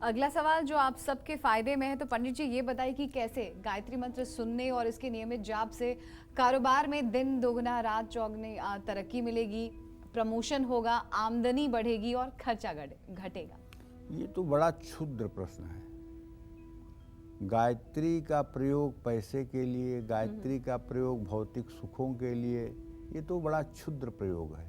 अगला सवाल जो आप सबके फायदे में है, तो पंडित जी ये बताइए कि कैसे गायत्री मंत्र सुनने और इसके नियमित जाप से कारोबार में दिन दोगुना रात चौगुनी तरक्की मिलेगी, प्रमोशन होगा, आमदनी बढ़ेगी और खर्चा घटेगा। ये तो बड़ा क्षुद्र प्रश्न है। गायत्री का प्रयोग पैसे के लिए, गायत्री का प्रयोग भौतिक सुखों के लिए, ये तो बड़ा क्षुद्र प्रयोग है।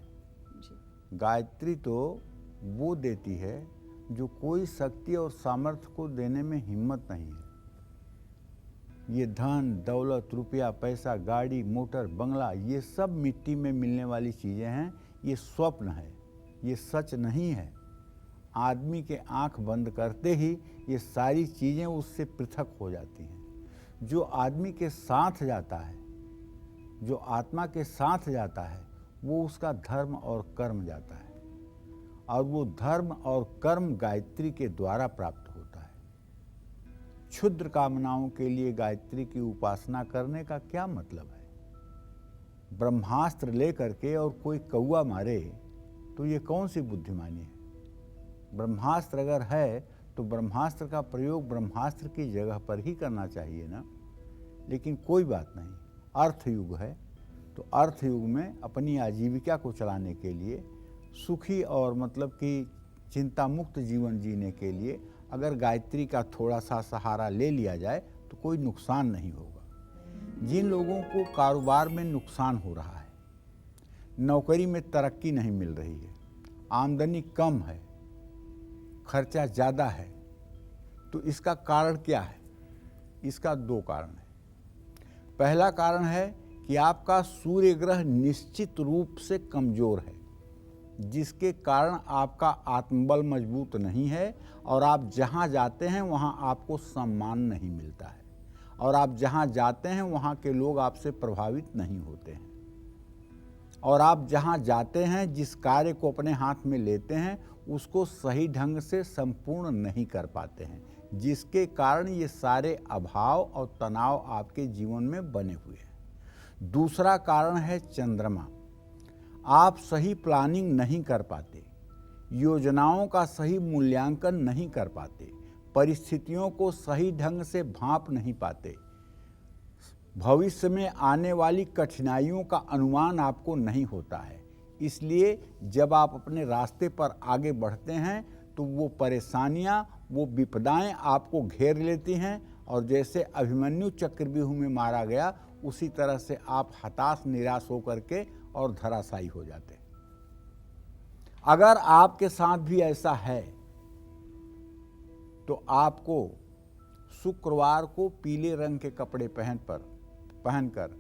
गायत्री तो वो देती है जो कोई शक्ति और सामर्थ्य को देने में हिम्मत नहीं है। ये धन दौलत रुपया पैसा गाड़ी मोटर बंगला ये सब मिट्टी में मिलने वाली चीज़ें हैं। ये स्वप्न है, ये सच नहीं है। आदमी के आंख बंद करते ही ये सारी चीज़ें उससे पृथक हो जाती हैं। जो आदमी के साथ जाता है, जो आत्मा के साथ जाता है, वो उसका धर्म और कर्म जाता है, और वो धर्म और कर्म गायत्री के द्वारा प्राप्त होता है। क्षुद्र कामनाओं के लिए गायत्री की उपासना करने का क्या मतलब है? ब्रह्मास्त्र लेकर के और कोई कौवा मारे तो ये कौन सी बुद्धिमानी है? ब्रह्मास्त्र अगर है तो ब्रह्मास्त्र का प्रयोग ब्रह्मास्त्र की जगह पर ही करना चाहिए ना। लेकिन कोई बात नहीं, अर्थ युग है तो अर्थ युग में अपनी आजीविका को चलाने के लिए, सुखी और मतलब कि चिंता मुक्त जीवन जीने के लिए अगर गायत्री का थोड़ा सा सहारा ले लिया जाए तो कोई नुकसान नहीं होगा। जिन लोगों को कारोबार में नुकसान हो रहा है, नौकरी में तरक्की नहीं मिल रही है, आमदनी कम है, खर्चा ज़्यादा है, तो इसका कारण क्या है? इसका दो कारण है। पहला कारण है कि आपका सूर्य ग्रह निश्चित रूप से कमज़ोर है, जिसके कारण आपका आत्मबल मजबूत नहीं है और आप जहाँ जाते हैं वहाँ आपको सम्मान नहीं मिलता है, और आप जहाँ जाते हैं वहाँ के लोग आपसे प्रभावित नहीं होते हैं, और आप जहाँ जाते हैं जिस कार्य को अपने हाथ में लेते हैं उसको सही ढंग से संपूर्ण नहीं कर पाते हैं, जिसके कारण ये सारे अभाव और तनाव आपके जीवन में बने हुए हैं। दूसरा कारण है चंद्रमा। आप सही प्लानिंग नहीं कर पाते, योजनाओं का सही मूल्यांकन नहीं कर पाते, परिस्थितियों को सही ढंग से भांप नहीं पाते, भविष्य में आने वाली कठिनाइयों का अनुमान आपको नहीं होता है। इसलिए जब आप अपने रास्ते पर आगे बढ़ते हैं तो वो परेशानियां, वो विपदाएं आपको घेर लेती हैं, और जैसे अभिमन्यु चक्रव्यूह में मारा गया उसी तरह से आप हताश निराश होकर के और धराशायी हो जाते हैं। अगर आपके साथ भी ऐसा है तो आपको शुक्रवार को पीले रंग के कपड़े पहनकर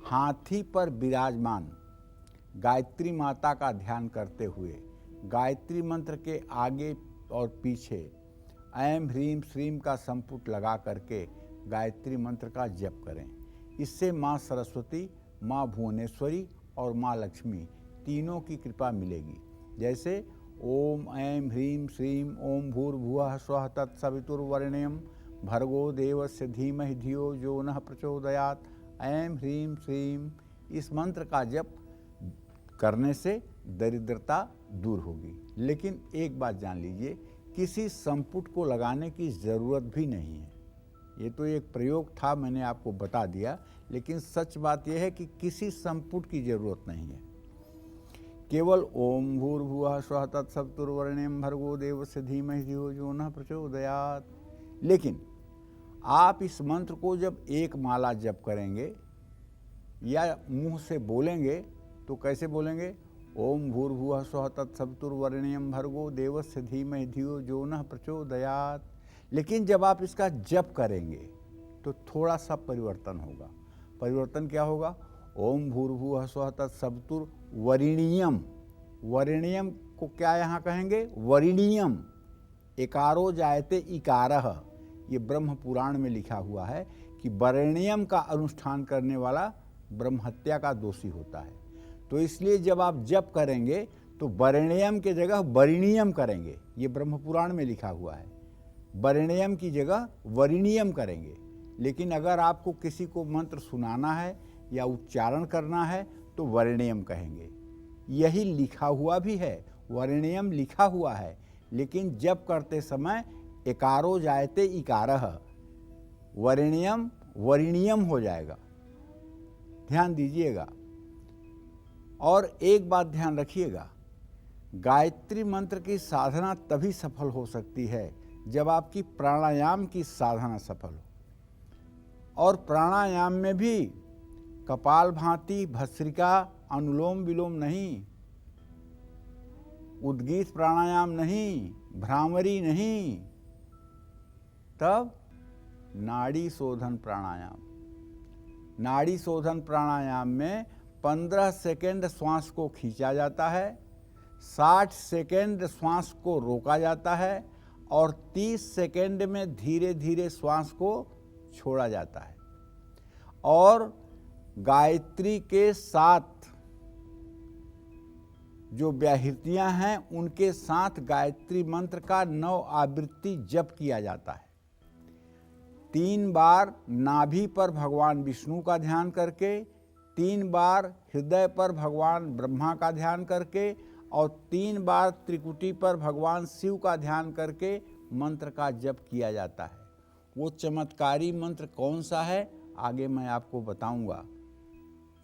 हाथी पर विराजमान गायत्री माता का ध्यान करते हुए गायत्री मंत्र के आगे और पीछे ऐं ह्रीं श्रीं का संपुट लगा करके गायत्री मंत्र का जप करें। इससे माँ सरस्वती, माँ भुवनेश्वरी और माँ लक्ष्मी तीनों की कृपा मिलेगी। जैसे ओम ऐं ह्रीं श्रीं ओम भूर्भुवः स्वः तत्सवितुर्वरेण्यं भर्गो देवस्य धीमहि धियो यो नः प्रचोदयात्। ऐं ह्रीं श्रीं इस मंत्र का जप करने से दरिद्रता दूर होगी। लेकिन एक बात जान लीजिए, किसी संपुट को लगाने की ज़रूरत भी नहीं है। ये तो एक प्रयोग था, मैंने आपको बता दिया, लेकिन सच बात यह है कि किसी संपुट की ज़रूरत नहीं है। केवल ओम भूर्भुवः स्वः तत्सवितुर्वरेण्यं भर्गो देवस्य धीमहि धियो यो नः प्रचोदयात्। लेकिन आप इस मंत्र को जब एक माला जप करेंगे या मुंह से बोलेंगे तो कैसे बोलेंगे? ओम भूर्भुवः स्वः तत्सवितुर्वरेण्यं भर्गो देवस्य धीमहि धियो यो नः प्रचोदयात्। लेकिन जब आप इसका जप करेंगे तो थोड़ा सा परिवर्तन होगा। परिवर्तन क्या होगा? ओम भूर्भुवः स्वः तत्सवितुर्वरेण्यं, वरेण्यम को क्या यहाँ कहेंगे? वरेण्यम। एकारो जायते इकारः, ये ब्रह्म पुराण में लिखा हुआ है कि वरेण्यम का अनुष्ठान करने वाला ब्रह्म हत्या का दोषी होता है। तो इसलिए जब आप जप करेंगे तो वरेण्यम के जगह वरिणियम करेंगे, ये ब्रह्म पुराण में लिखा हुआ है। वरेण्यम की जगह वरिणियम करेंगे। लेकिन अगर आपको किसी को मंत्र सुनाना है या उच्चारण करना है तो वरेण्यम कहेंगे। यही लिखा हुआ भी है, वरेण्यम लिखा हुआ है, लेकिन जप करते समय एकारो जायते इकारः, वरेण्यम वरिणियम हो जाएगा। ध्यान दीजिएगा। और एक बात ध्यान रखिएगा, गायत्री मंत्र की साधना तभी सफल हो सकती है जब आपकी प्राणायाम की साधना सफल हो। और प्राणायाम में भी कपालभाति, भस्त्रिका, अनुलोम विलोम नहीं, उद्गीत प्राणायाम नहीं, भ्रामरी नहीं, तब नाड़ी शोधन प्राणायाम। नाड़ी शोधन प्राणायाम में 15 सेकेंड श्वास को खींचा जाता है, 60 सेकेंड श्वास को रोका जाता है और 30 सेकेंड में धीरे धीरे श्वास को छोड़ा जाता है। और गायत्री के साथ जो व्याहृतियां हैं उनके साथ गायत्री मंत्र का 9 आवृत्ति जप किया जाता है। 3 बार नाभि पर भगवान विष्णु का ध्यान करके, 3 बार हृदय पर भगवान ब्रह्मा का ध्यान करके और 3 बार त्रिकुटी पर भगवान शिव का ध्यान करके मंत्र का जप किया जाता है। वो चमत्कारी मंत्र कौन सा है आगे मैं आपको बताऊंगा।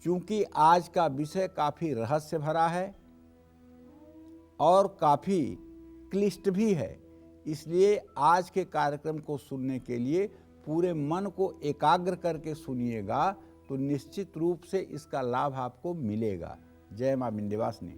चूंकि आज का विषय काफ़ी रहस्य भरा है और काफ़ी क्लिष्ट भी है, इसलिए आज के कार्यक्रम को सुनने के लिए पूरे मन को एकाग्र करके सुनिएगा तो निश्चित रूप से इसका लाभ आपको मिलेगा। जय मां विंध्यवासिनी।